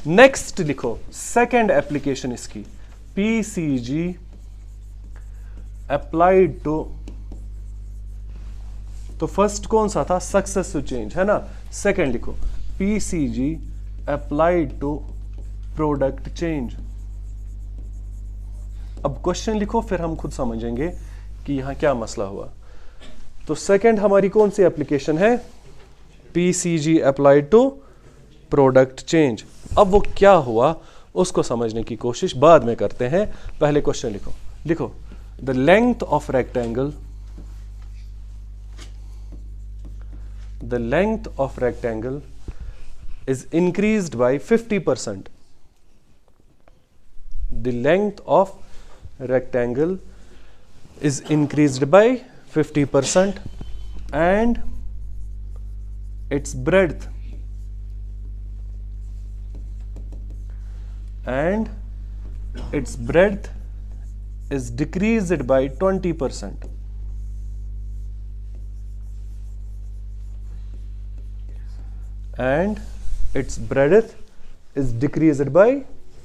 Next लिखो second application इसकी, PCG applied to, तो फर्स्ट कौन सा था, सक्सेसिव चेंज, है ना। सेकेंड लिखो PCG applied to product change. अब क्वेश्चन लिखो, फिर हम खुद समझेंगे कि यहां क्या मसला हुआ। तो सेकेंड हमारी कौन सी एप्लीकेशन है, PCG applied to product change. अब वो क्या हुआ उसको समझने की कोशिश बाद में करते हैं, पहले क्वेश्चन लिखो। लिखो the length of rectangle, the length of rectangle is increased by 50%. The length of rectangle is increased by 50% and its breadth is decreased by 20%. And its breadth is decreased by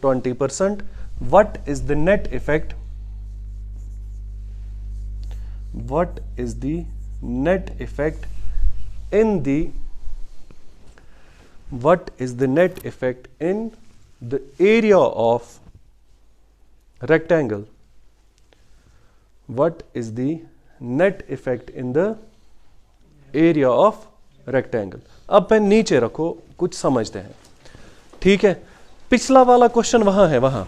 20%. What is the net effect? What is the net effect in the, what is the net effect in the area of rectangle? What is the net effect in the area of rectangle? अब pen नीचे रखो, कुछ समझते हैं, ठीक है। पिछला वाला क्वेश्चन वहां है, वहां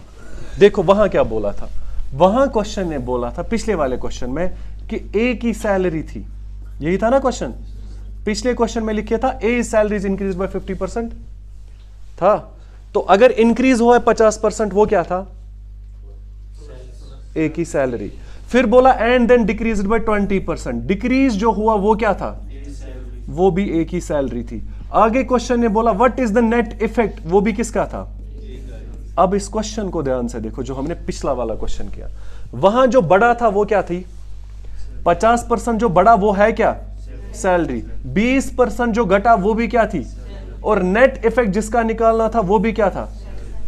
देखो, वहां क्या बोला था, वहां क्वेश्चन ने बोला था पिछले वाले क्वेश्चन में कि ए की सैलरी थी, यही था ना क्वेश्चन। पिछले क्वेश्चन में लिखा था ए सैलरी इज इंक्रीज बाय 50% था। तो अगर इंक्रीज हुआ है 50%, वो क्या था, ए की सैलरी। फिर बोला and then decrease by 20%, decrease जो हुआ वो क्या था, वो भी ए की सैलरी थी। आगे क्वेश्चन ने बोला what is the net effect, वो भी किसका था। अब इस क्वेश्चन को ध्यान से देखो, जो हमने पिछला वाला क्वेश्चन किया, वहां जो बड़ा था वो क्या थी, 50% जो बड़ा वो है क्या, सैलरी। 20% जो घटा वो भी क्या थी, और नेट इफेक्ट जिसका निकालना था वो भी क्या था।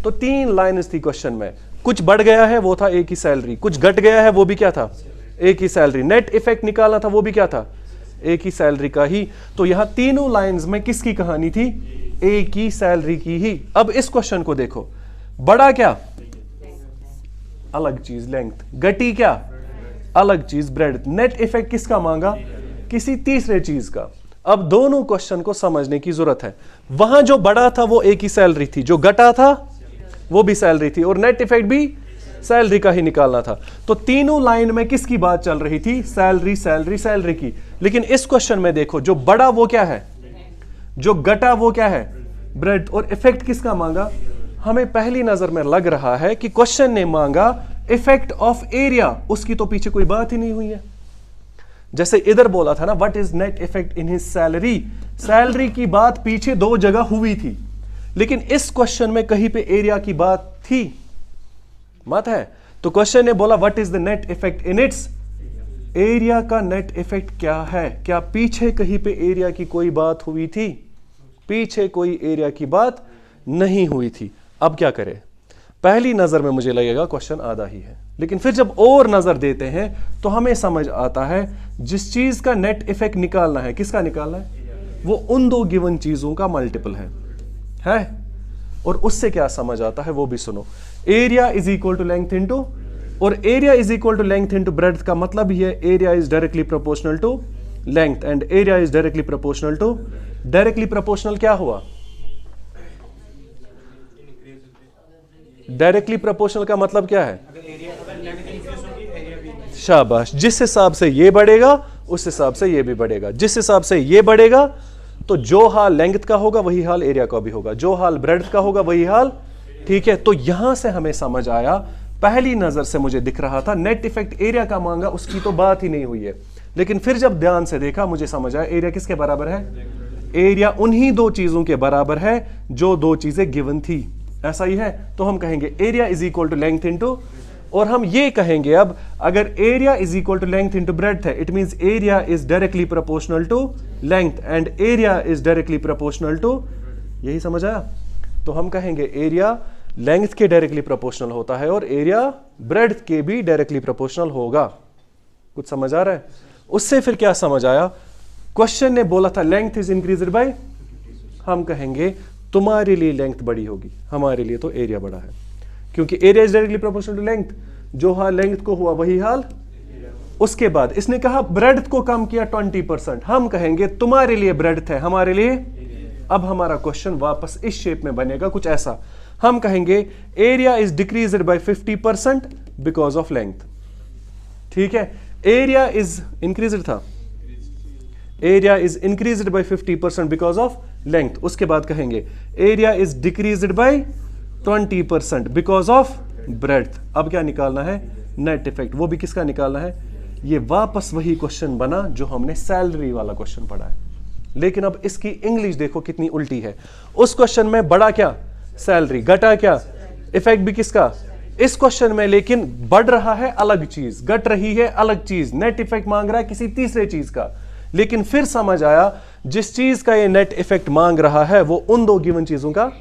तो 3 लाइन्स थी क्वेश्चन में, कुछ बढ़ गया है वो था ए की सैलरी, कुछ घट गया है वो भी क्या था, ए की सैलरी। नेट इफेक्ट निकालना था वो भी क्या था, ए की सैलरी का ही। तो यहां तीनों लाइंस में किसकी कहानी थी, ए की सैलरी की ही। अब इस क्वेश्चन को देखो, बड़ा क्या, अलग चीज लेंथ, घटी क्या, अलग चीज ब्रेड। नेट इफेक्ट किसका मांगा, किसी तीसरे चीज का। अब दोनों क्वेश्चन को समझने की जरूरत है। वहां जो बड़ा था वो ए की सैलरी थी, जो घटा था वो भी सैलरी थी, और नेट इफेक्ट भी सैलरी का ही निकालना था। तो तीनों लाइन में किसकी बात चल रही थी, सैलरी सैलरी सैलरी की। लेकिन इस क्वेश्चन में देखो, जो बड़ा वो क्या है, जो घटा वो क्या है, ब्रेड। और इफेक्ट किसका मांगा, हमें पहली नजर में लग रहा है कि क्वेश्चन ने मांगा इफेक्ट ऑफ एरिया, उसकी तो पीछे कोई बात ही नहीं हुई है। जैसे इधर बोला था ना what is net effect in his salary, salary की बात पीछे 2 जगह हुई थी, लेकिन इस क्वेश्चन में कहीं पे एरिया की बात थी मत है। तो क्वेश्चन ने बोला what is the net effect in its area, का नेट इफेक्ट क्या है। क्या पीछे कहीं पे एरिया की कोई बात हुई थी, पीछे कोई एरिया की बात नहीं हुई थी। अब क्या करें, पहली नजर में मुझे लगेगा क्वेश्चन आधा ही है, लेकिन फिर जब और नजर देते हैं तो हमें समझ आता है जिस चीज का नेट इफेक्ट निकालना है, किसका निकालना है, वो उन 2 गिवन चीजों का मल्टीपल है। और उससे क्या समझ आता है वो भी सुनो। Area is equal to length into, और area is equal to length into breadth का मतलब ही है area is directly proportional to length, and area is directly proportional to, directly proportional क्या हुआ, डायरेक्टली प्रोपोर्शनल का मतलब क्या है, शाबाश। जिस हिसाब से ये बढ़ेगा उस हिसाब से ये भी बढ़ेगा, जिस हिसाब से ये बढ़ेगा तो जो हाल लेंथ का होगा वही हाल एरिया का भी होगा, जो हाल ब्रेड्थ का होगा वही हाल, ठीक है। तो यहां से हमें समझ आया, पहली नजर से मुझे दिख रहा था नेट इफेक्ट एरिया का मांगा, उसकी तो बात ही नहीं हुई है, लेकिन फिर जब ध्यान से देखा मुझे समझ आया एरिया किसके बराबर है, एरिया उन्हीं 2 चीजों के बराबर है जो 2 चीजें गिवन थी, ऐसा ही है। तो हम कहेंगे area is equal to length into, और हम ये कहेंगे अब अगर area is equal to length into breadth है, it means area is directly proportional to length and area is directly proportional to, यही समझ आया। तो हम कहेंगे एरिया लेंथ के डायरेक्टली प्रोपोर्शनल होता है और एरिया ब्रेड्थ के भी डायरेक्टली प्रोपोर्शनल होगा। कुछ समझ आ रहा है? उससे फिर क्या समझ आया? क्वेश्चन ने बोला था लेंथ इज इंक्रीज्ड बाय, हम कहेंगे तुम्हारे लिए लेंथ बड़ी होगी, हमारे लिए तो एरिया बड़ा है, क्योंकि area is directly proportional to length. जो हाल लेंथ को हुआ वही हाल। उसके बाद इसने कहा ब्रेड्थ को कम किया 20%, हम कहेंगे तुम्हारे लिए ब्रेड्थ है, हमारे लिए। अब हमारा क्वेश्चन वापस इस शेप में बनेगा कुछ ऐसा, हम कहेंगे area is decreased bye 50% because of length. ठीक है, एरिया इज इंक्रीज्ड था, area is increased by 50% because of length. उसके बाद कहेंगे area is decreased bye 20% because of breadth. अब क्या निकालना है? Net effect. वो भी किसका निकालना है? ये वापस वही क्वेश्चन बना जो हमने सैलरी वाला क्वेश्चन पढ़ा है, लेकिन अब इसकी इंग्लिश देखो कितनी उल्टी है। उस क्वेश्चन में बड़ा क्या? सैलरी, घटा क्या? इफेक्ट भी किसका? इस क्वेश्चन में लेकिन बढ़ रहा है अलग चीज, घट रही है अलग चीज, नेट इफेक्ट मांग रहा है किसी तीसरे चीज का। लेकिन फिर समझ आया जिस चीज का ये नेट इफेक्ट मांग रहा है वो उन दो गिवन चीजों का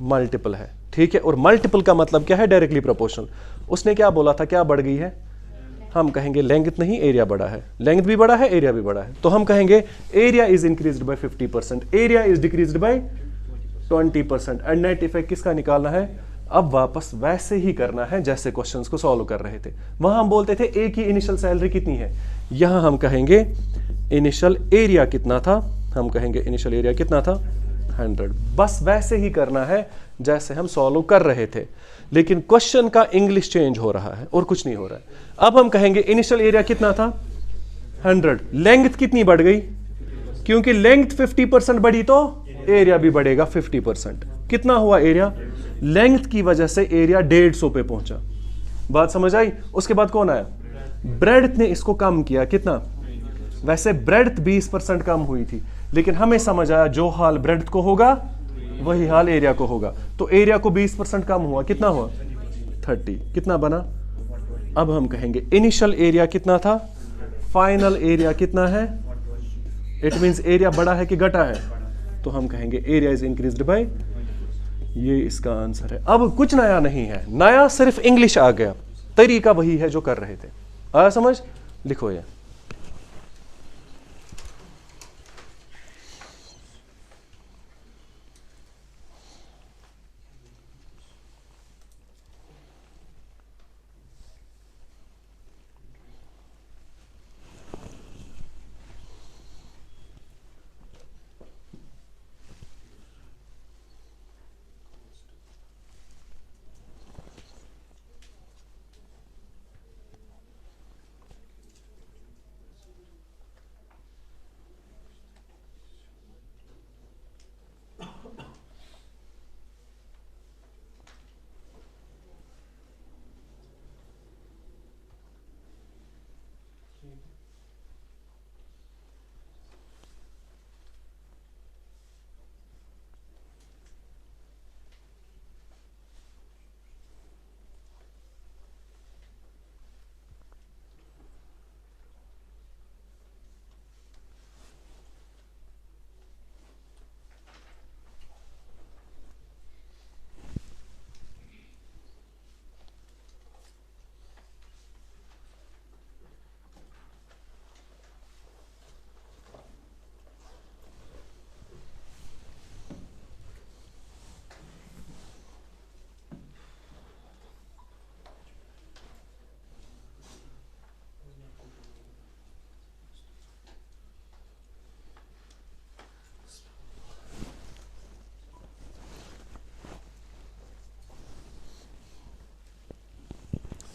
मल्टीपल है। ठीक है, और मल्टीपल का मतलब क्या है? Directly proportional. उसने क्या बोला था? क्या बढ़ गई है? हम कहेंगे लेंथ नहीं, एरिया बड़ा है। लेंथ भी बड़ा है, एरिया भी बड़ा है, तो हम कहेंगे area is increased by 50%, area is decreased bye 20%। And net effect किसका निकालना है? अब वापस वैसे ही करना है जैसे क्वेश्चंस को सॉल्व कर रहे थे। वहां हम बोलते थे ए की इनिशियल सैलरी कितनी है, यहां हम कहेंगे इनिशियल एरिया कितना था, हम कहेंगे इनिशियल एरिया कितना था? 100। बस वैसे ही करना है जैसे हम सॉल्व कर रहे थे, लेकिन क्वेश्चन का इंग्लिश चेंज हो रहा है और कुछ नहीं हो रहा है। अब हम कहेंगे इनिशियल एरिया कितना था? 100। लेंथ कितनी बढ़ गई? क्योंकि लेंथ 50% बढ़ी तो एरिया भी बढ़ेगा 50%। कितना हुआ एरिया? लेंथ की वजह से एरिया 150 पे पहुंचा। बात समझ आई? उसके बाद कौन आया? ब्रेड्थ ने इसको कम किया। कितना? वैसे ब्रेड्थ 20% कम हुई थी, लेकिन हमें समझ आया जो हाल ब्रेड्थ को होगा वही हाल एरिया को होगा, तो एरिया को 20% कम हुआ। कितना हुआ? 30। कितना बना? अब हम कहेंगे इनिशियल एरिया कितना था, फाइनल एरिया कितना है। इट मींस एरिया बड़ा है कि घटा है, तो हम कहेंगे एरिया इज इंक्रीज्ड बाय, ये इसका आंसर है। अब कुछ नया नहीं है, नया सिर्फ इंग्लिश आ गया, तरीका वही है जो कर रहे थे। आया समझ? लिखो ये।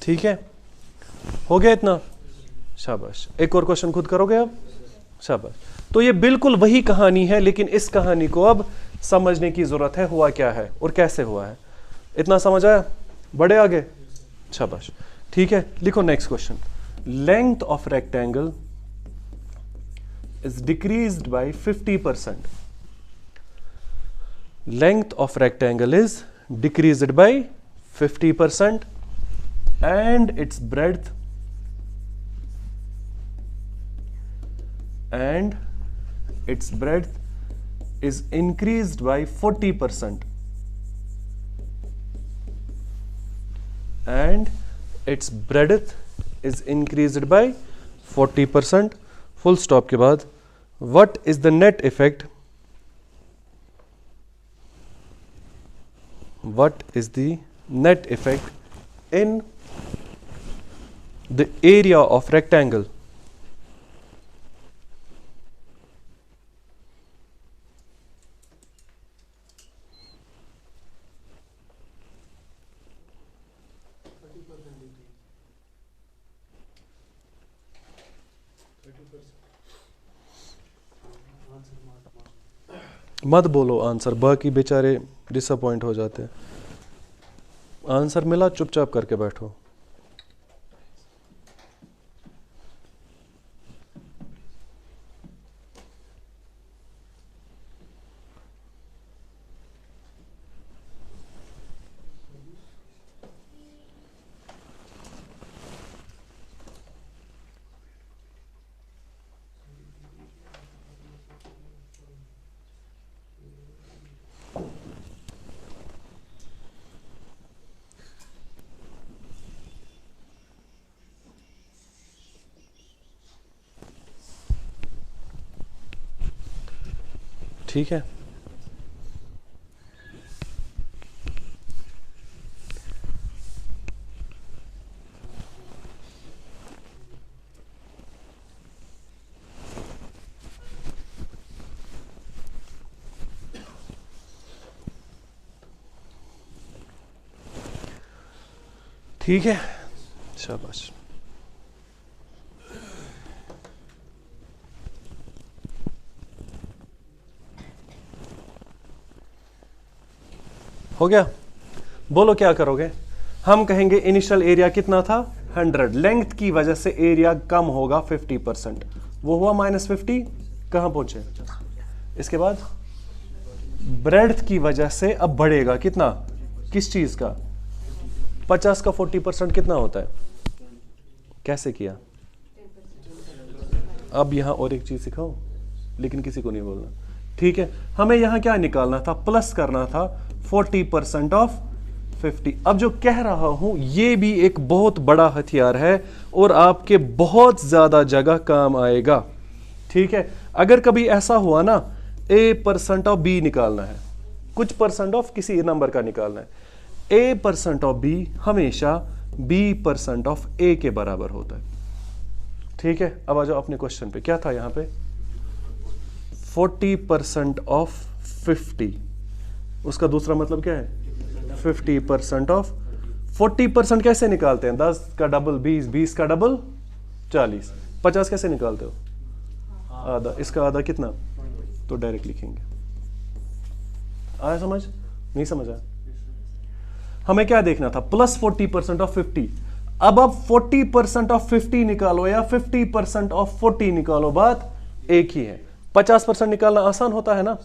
ठीक है, हो गया इतना? शाबाश। एक और क्वेश्चन खुद करोगे अब? शाबाश। तो ये बिल्कुल वही कहानी है, लेकिन इस कहानी को अब समझने की जरूरत है, हुआ क्या है और कैसे हुआ है। इतना समझ आया? बढ़े आगे? शाबाश। ठीक है, लिखो next question. Length of rectangle is decreased bye 50%। Length of rectangle is decreased bye 50% and its breadth is increased by 40%. 40% and its breadth is increased by 40%. full stop के बाद what is the net effect, what is the net effect in the area of rectangle? मत बोलो answer, बाकी बेचारे disappoint हो जाते हैं। Answer मिला, चुपचाप करके बैठो। ठीक है, ठीक है, शाबाश। हो गया? बोलो क्या करोगे? हम कहेंगे इनिशियल एरिया कितना था 100, लेंथ की वजह से एरिया कम होगा 50%, वो हुआ -50, कहां पहुंचे? इसके बाद ब्रेड्थ की वजह से अब बढ़ेगा कितना, किस चीज का? 50 का 40% कितना होता है? कैसे किया? अब यहां और एक चीज सिखाओ, लेकिन किसी को नहीं बोलना, ठीक है? हमें यहां क्या निकालना था? प्लस करना था 40% ऑफ 50। अब जो कह रहा हूं ये भी एक बहुत बड़ा हथियार है और आपके बहुत ज्यादा जगह काम आएगा, ठीक है? अगर कभी ऐसा हुआ ना, A% ऑफ B निकालना है, कुछ परसेंट ऑफ किसी नंबर का निकालना है, A% ऑफ B हमेशा B% ऑफ A के बराबर होता है, ठीक है? अब आ जाओ अपने क्वेश्चन पे, क्या था यहां पे? 40% ऑफ 50, उसका दूसरा मतलब क्या है? 50% ऑफ 40% कैसे निकालते हैं? 10 का डबल 20, 20 का डबल 40, 50 कैसे निकालते हो? आधा, इसका आधा कितना? तो डायरेक्ट लिखेंगे। आया समझ? नहीं समझ आया? हमें क्या देखना था? Plus 40% of 50। अब 40% ऑफ 50 निकालो या 50% ऑफ 40 निकालो, बात एक ही है। 50% निकालना आसान होता है ना,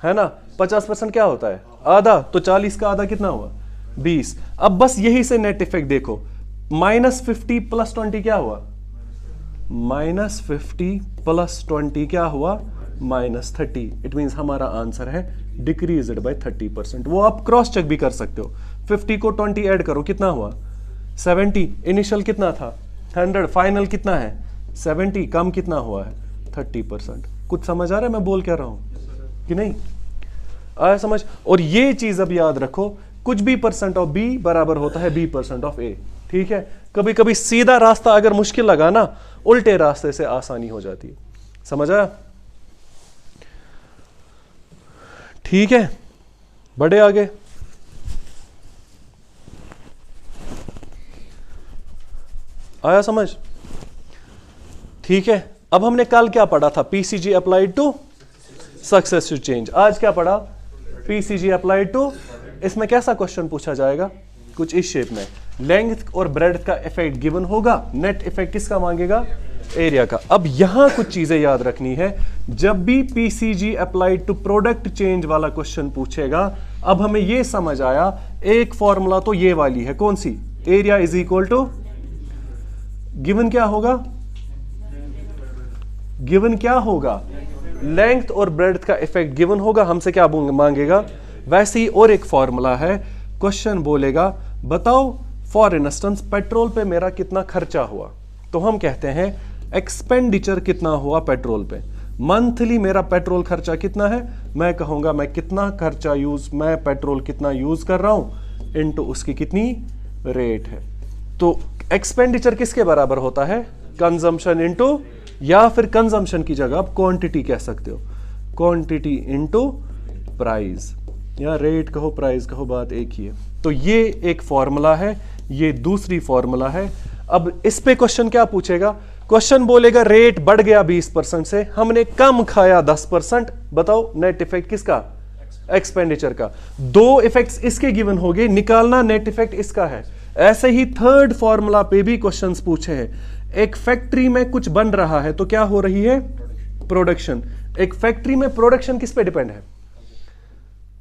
है ना? 50% क्या होता है? आधा, तो 40 का आधा कितना हुआ? 20। अब बस यही से नेट इफेक्ट देखो, -50 + 20 क्या हुआ? -50 + 20 क्या हुआ? -30। इट मींस हमारा आंसर है डिक्रीज्ड बाय 30%। वो आप क्रॉस चेक भी कर सकते हो। 50 को 20 ऐड करो, कितना हुआ? 70। इनिशियल कितना था? 100। फाइनल कितना है? 70। कम कितना हुआ है? 30%। कुछ समझ आ रहा है मैं बोल क्या रहा हूं कि नहीं? आया समझ? और ये चीज अब याद रखो, कुछ भी % ऑफ B बराबर होता है B% ऑफ A, ठीक है? कभी कभी सीधा रास्ता अगर मुश्किल लगा ना, उल्टे रास्ते से आसानी हो जाती है। समझ आया? ठीक है, बढ़े आगे। आया समझ? ठीक है, अब हमने कल क्या पढ़ा था? PCG applied two successive change. आज क्या पढ़ा? PCG अप्लाइड टू, इसमें कैसा क्वेश्चन पूछा जाएगा? कुछ इस शेप में, लेंथ और ब्रेड्थ का इफेक्ट गिवन होगा, नेट इफेक्ट किसका मांगेगा? एरिया का। अब यहां कुछ चीजें याद रखनी है, जब भी PCG applied to product change वाला क्वेश्चन पूछेगा, अब हमें यह समझ आया, एक फॉर्मूला तो ये वाली है, कौन सी? Area is equal to given क्या होगा? गिवन क्या होगा? लेंथ और ब्रेड्थ का इफेक्ट गिवन होगा, हमसे क्या मांगेगा? वैसे ही और एक फॉर्मूला है, क्वेश्चन बोलेगा बताओ फॉर इंस्टेंस पेट्रोल पे मेरा कितना खर्चा हुआ, तो हम कहते हैं एक्सपेंडिचर कितना हुआ पेट्रोल पे। मंथली मेरा पेट्रोल खर्चा कितना है, मैं कहूंगा मैं कितना खर्चा मैं पेट्रोल कितना यूज कर रहा हूं इनटू उसकी कितनी रेट है। तो एक्सपेंडिचर किसके बराबर होता है, कंजम्पशन इनटू, या फिर कंजम्पशन की जगह आप क्वांटिटी कह सकते हो, क्वांटिटी इनटू प्राइस, या रेट कहो प्राइस कहो, बात एक ही है। तो ये एक फॉर्मूला है, ये दूसरी फॉर्मूला है। अब इस पे क्वेश्चन क्या पूछेगा, क्वेश्चन बोलेगा रेट बढ़ गया 20% से, हमने कम खाया 10%, बताओ नेट इफेक्ट किसका, एक्सपेंडिचर का। दो इफेक्ट्स इसके गिवन हो गए, निकालना नेट इफेक्ट इसका है। ऐसे ही थर्ड फॉर्मूला पे भी क्वेश्चंस पूछे हैं। एक फैक्ट्री में कुछ बन रहा है तो क्या हो रही है, प्रोडक्शन। एक फैक्ट्री में प्रोडक्शन किस पे डिपेंड है,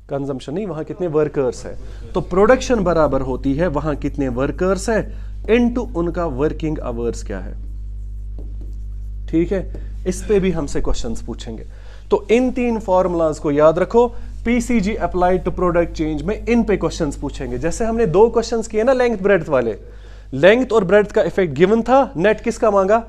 कंजम्पशन नहीं, वहां कितने वर्कर्स है। तो प्रोडक्शन बराबर होती है वहां कितने वर्कर्स है इनटू उनका वर्किंग आवर्स क्या है। ठीक है, इस पे भी हमसे क्वेश्चंस पूछेंगे। तो इन तीन फॉर्मूलाज को याद रखो, PCG applied to product change में इन पे क्वेश्चंस पूछेंगे। जैसे हमने दो क्वेश्चंस किए ना लेंथ ब्रेड्थ वाले, लेंथ और ब्रेड्थ का इफेक्ट गिवन था, नेट किसका मांगा,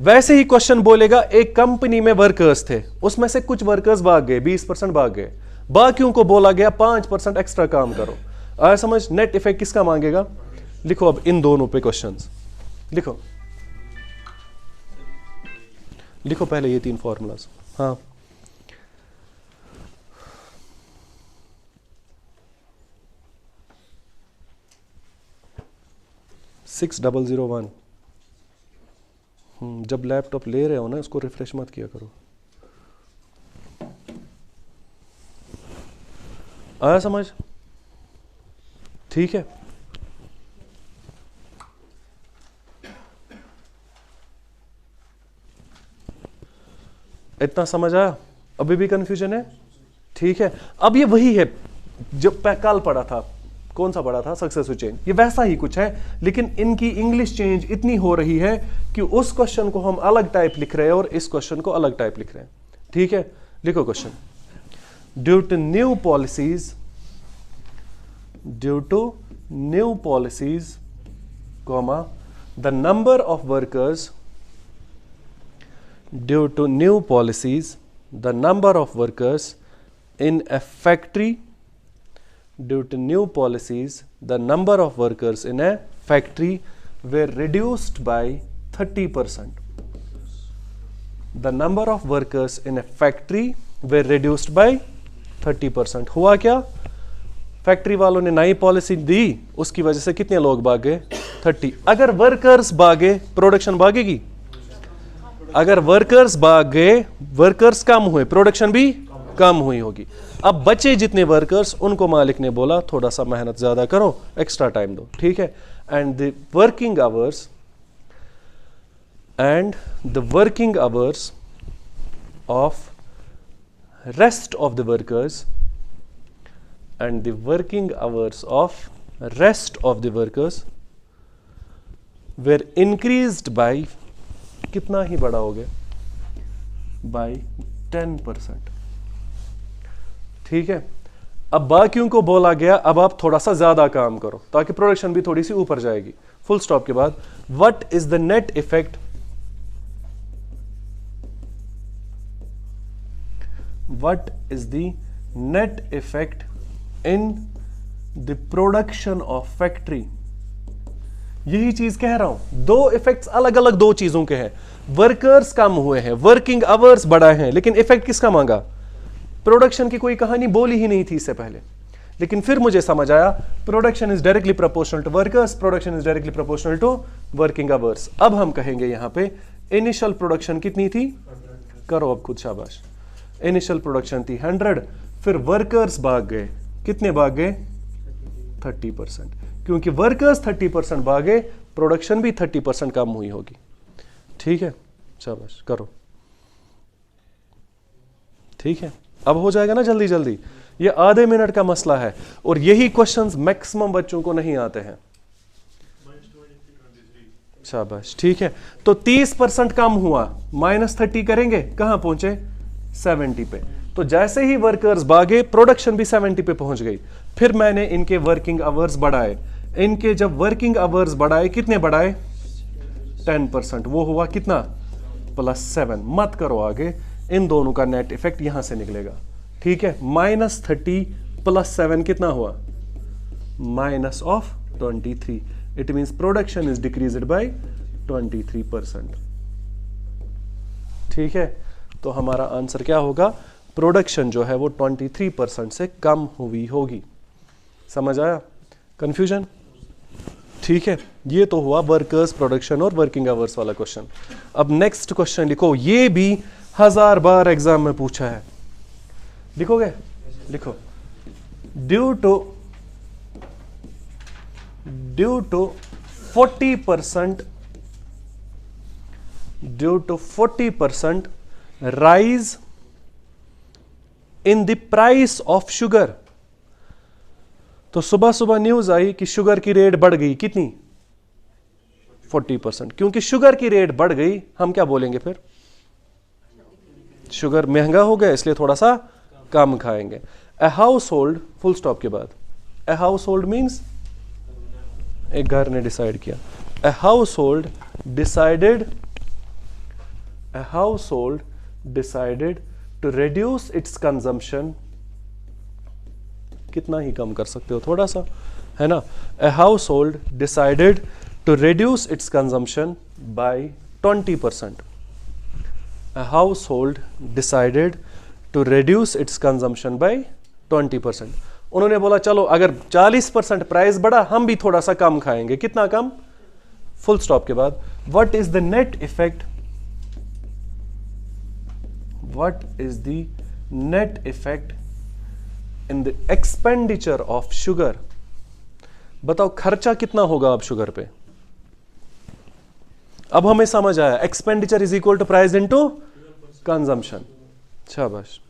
वैसे ही क्वेश्चन बोलेगा एक कंपनी में वर्कर्स थे, उसमें से कुछ वर्कर्स भाग गए, 20% भाग गए, बाकियों को बोला गया 5% एक्स्ट्रा काम करो। आया समझ, नेट इफेक्ट किसका मांगेगा। लिखो अब इन दोनों पे क्वेश्चंस लिखो, लिखो पहले ये तीन फॉर्मूलाज। हाँ 6001। जब लैपटॉप ले रहे हो ना उसको रिफ्रेश मत किया करो। आया समझ, ठीक है। इतना समझ आया, अभी भी कंफ्यूजन है, ठीक है। अब ये वही है जो कल पढ़ा था, कौन सा पढ़ा था, सक्सेसिव चेंज, ये वैसा ही कुछ है, लेकिन इनकी इंग्लिश चेंज इतनी हो रही है कि उस क्वेश्चन को हम अलग टाइप लिख रहे हैं और इस क्वेश्चन को अलग टाइप लिख रहे हैं। ठीक है, लिखो question, due to new policies comma the number of workers, due to new policies the number of workers in a factory, due to new policies the number of workers in a factory were reduced by 30%. The number of workers in a factory were reduced by 30%. हुआ क्या, factory वालों ने नई policy दी, उसकी वजह से कितने लोग भागे, 30। अगर वर्कर्स भागे प्रोडक्शन भागेगी, अगर वर्कर्स भाग गए, वर्कर्स कम हुए, प्रोडक्शन भी कम हुई होगी। अब बचे जितने वर्कर्स, उनको मालिक ने बोला थोड़ा सा मेहनत ज्यादा करो, एक्स्ट्रा टाइम दो, ठीक है। And the working hours of rest of the workers were increased by, कितना ही बड़ा हो गया, बाय 10%। ठीक है, अब बाकियों को बोला गया अब आप थोड़ा सा ज्यादा काम करो ताकि प्रोडक्शन भी थोड़ी सी ऊपर जाएगी। फुल स्टॉप के बाद what is the net effect, what is the net effect in the production of factory. यही चीज कह रहा हूं, दो इफेक्ट्स अलग अलग दो चीजों के हैं। वर्कर्स कम हुए हैं, वर्किंग आवर्स बढ़ा है, लेकिन इफेक्ट किसका मांगा, प्रोडक्शन की कोई कहानी बोली ही नहीं थी इससे पहले। लेकिन फिर मुझे समझ आया production is directly proportional to workers, production is directly proportional to working hours. अब हम कहेंगे यहां पे इनिशियल प्रोडक्शन कितनी थी, करो अब खुद शाबाश, इनिशियल प्रोडक्शन थी 100, फिर वर्कर्स भाग गए, कितने भाग गए, 30%। क्योंकि वर्कर्स 30% भागे, प्रोडक्शन भी 30% कम हुई होगी। ठीक है, शाबाश करो, ठीक है। अब हो जाएगा ना जल्दी जल्दी, ये आधे मिनट का मसला है और यही क्वेश्चंस मैक्सिमम बच्चों को नहीं आते हैं। शाबाश, ठीक है। तो 30% कम हुआ, -30 करेंगे, कहां पहुंचे, 70 पे। तो जैसे ही वर्कर्स भागे, प्रोडक्शन भी 70 पे पहुंच गई। फिर मैंने इनके वर्किंग आवर्स बढ़ाए, इनके जब वर्किंग आवर्स बढ़ाए, कितने बढ़ाए? 10%, वो हुआ कितना? +7। मत करो आगे, इन दोनों का नेट इफेक्ट यहां से निकलेगा, ठीक है। -30 + 7 कितना हुआ? -23। It means production is decreased bye 23%, ठीक है। तो हमारा आंसर क्या होगा? प्रोडक्शन जो है वो 23% से कम हुई होगी। समझ आया? कंफ्यूजन? ठीक है, ये तो हुआ वर्कर्स प्रोडक्शन और वर्किंग आवर्स वाला क्वेश्चन। अब नेक्स्ट क्वेश्चन लिखो, ये भी 1000 बार एग्जाम में पूछा है। लिखोगे? लिखो। Due to 40% rise in the price of sugar। तो सुबह सुबह न्यूज आई कि शुगर की रेट बढ़ गई, कितनी? 40%। क्योंकि शुगर की रेट बढ़ गई, हम क्या बोलेंगे फिर? शुगर महंगा हो गया इसलिए थोड़ा सा कम खाएंगे। A house hold, full stop के बाद, ए हाउस होल्ड मीन्स एक घर ने डिसाइड किया। A household decided to reduce its consumption. कितना ही कम कर सकते हो, थोड़ा सा, है ना। A household decided to reduce its consumption by 20%। A household decided to reduce its consumption by 20%। उन्होंने बोला चलो अगर 40% प्राइस बढ़ा, हम भी थोड़ा सा कम खाएंगे। कितना कम? फुल स्टॉप के बाद, what is the net effect? What is the net effect in the expenditure of sugar? बताओ खर्चा कितना होगा अब शुगर पे? अब हमें समझ आया, expenditure is equal to price into consumption. शाबाश,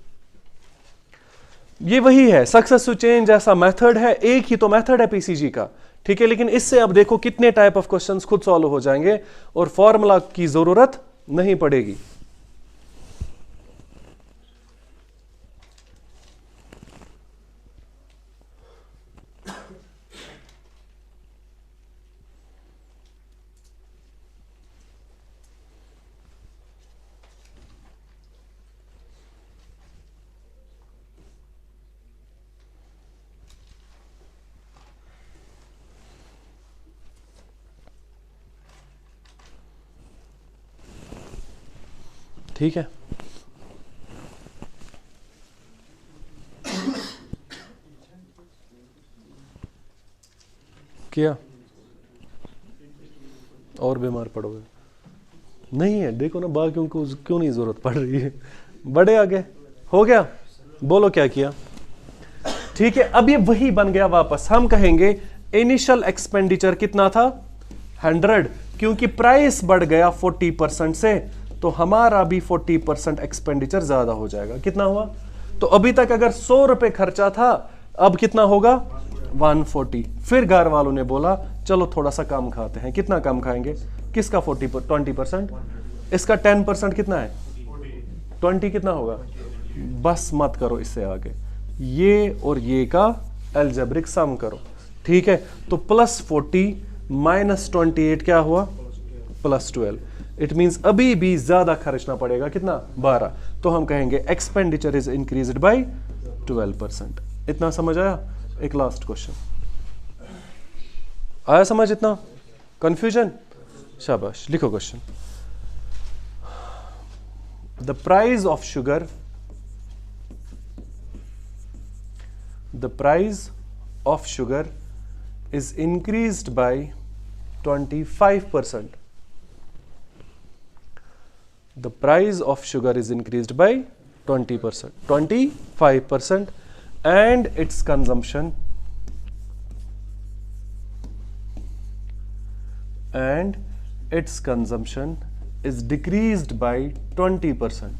ये वही है, सक्सेस टू चेंज ऐसा मेथड है, एक ही तो मेथड है पीसीजी का, ठीक है। लेकिन इससे अब देखो कितने टाइप ऑफ क्वेश्चंस खुद सॉल्व हो जाएंगे और फॉर्मूला की जरूरत नहीं पड़ेगी। ठीक है, किया और बीमार पड़ोगे? नहीं है, देखो ना बाकियों को क्यों नहीं जरूरत पड़ रही है। बड़े आगे हो गया, बोलो क्या किया? ठीक है, अब ये वही बन गया वापस। हम कहेंगे इनिशियल एक्सपेंडिचर कितना था? 100, क्योंकि प्राइस बढ़ गया 40% से, तो हमारा भी 40% एक्सपेंडिचर ज्यादा हो जाएगा। कितना हुआ? तो अभी तक अगर 100 रुपए खर्चा था, अब कितना होगा? 140। फिर घर वालों ने बोला चलो थोड़ा सा कम खाते हैं। कितना कम खाएंगे? किसका 20%? इसका 10% कितना है? 20 कितना होगा? बस मत करो इससे आगे, ये और ये का अलजेब्रिक सम करो, ठीक है। तो +40 - 28 क्या हुआ? +12। इट मींस अभी भी ज्यादा खर्चना पड़ेगा। कितना? 12। तो हम कहेंगे एक्सपेंडिचर इज इंक्रीज्ड बाय 12%। इतना समझ आया? एक लास्ट क्वेश्चन आया समझ? इतना कंफ्यूजन? शाबाश, लिखो question. The price of sugar, the price of sugar is increased by 25%. The price of sugar is increased by 20%, 25%, and its consumption is decreased by 20%,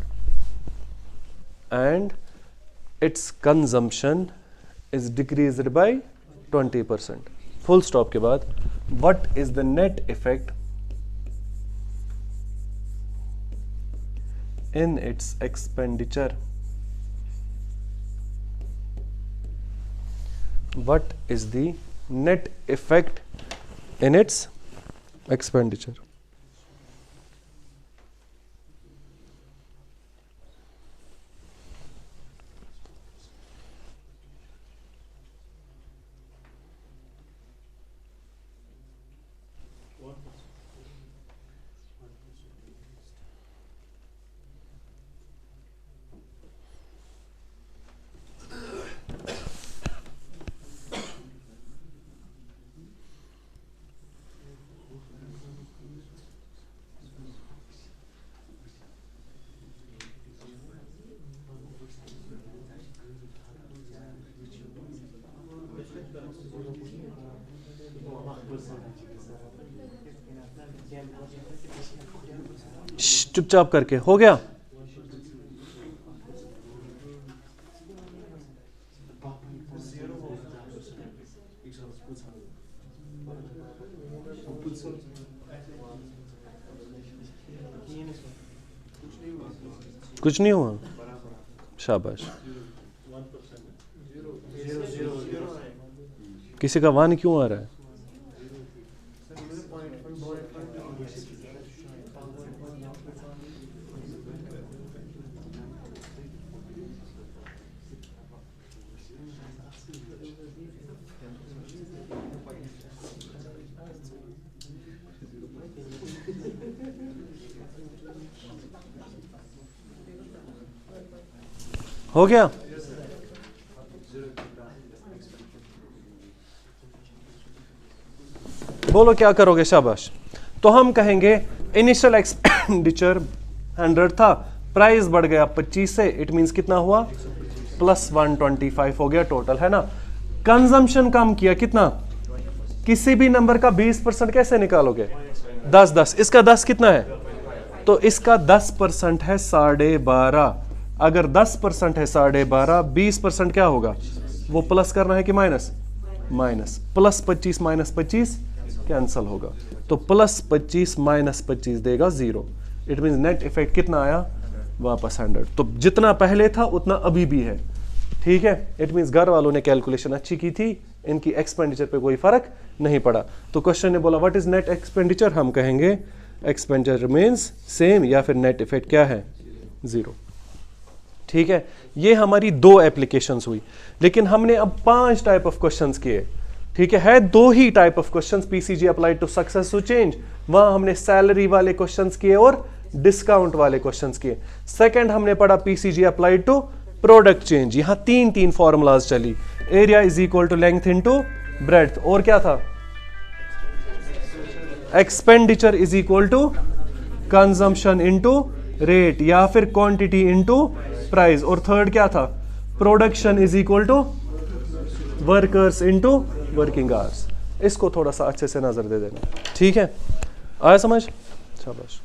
and its consumption is decreased by 20%. Full stop के बाद, what is the net effect in its expenditure? What is the net effect in its expenditure. चुपचाप करके हो गया। कुछ नहीं हुआ, शाबाश। किसी का 1 क्यों आ रहा है? हो गया। बोलो क्या करोगे? शाबाश। तो हम कहेंगे इनिशियल एक्सपेंडिचर 100 था, प्राइस बढ़ गया 25 से, इट मींस कितना हुआ? प्लस 125 हो गया टोटल, है ना। कंजम्पशन कम किया कितना? किसी भी नंबर का 20% कैसे निकालोगे? 10 इसका 10 कितना है? तो इसका 10% है 12.5। अगर 10% है 12.5, 20% क्या होगा? वो प्लस करना है कि minus? Minus. Plus 25 minus 25 cancel होगा, तो प्लस 25 माइनस 25 देगा 0। इट मींस नेट इफेक्ट कितना आया? वापस 100। तो जितना पहले था उतना अभी भी है, ठीक है। इट मींस घर वालों ने कैलकुलेशन अच्छी की थी, इनकी एक्सपेंडिचर पे कोई फर्क नहीं पड़ा। तो क्वेश्चन ने बोला व्हाट इज नेट एक्सपेंडिचर, हम कहेंगे एक्सपेंडिचर रिमेन्स सेम, या फिर नेट इफेक्ट क्या है? 0, ठीक है। ये हमारी 2 एप्लीकेशंस हुई, लेकिन हमने अब 5 टाइप ऑफ क्वेश्चंस किए, ठीक है 2 ही type of questions PCG applied to success to change. वहां हमने सैलरी वाले क्वेश्चंस किए और डिस्काउंट वाले क्वेश्चंस किए। सेकंड हमने पढ़ा PCG applied to product change, यहां 3 फॉर्मूलाज चली, area is equal to length into breadth, और क्या था? Expenditure is equal to consumption into rate, या फिर क्वांटिटी इनटू प्राइस, और थर्ड क्या था? Production is equal to workers into working hours. इसको थोड़ा सा अच्छे से नजर दे देना, ठीक है। आया समझ? शाबाश।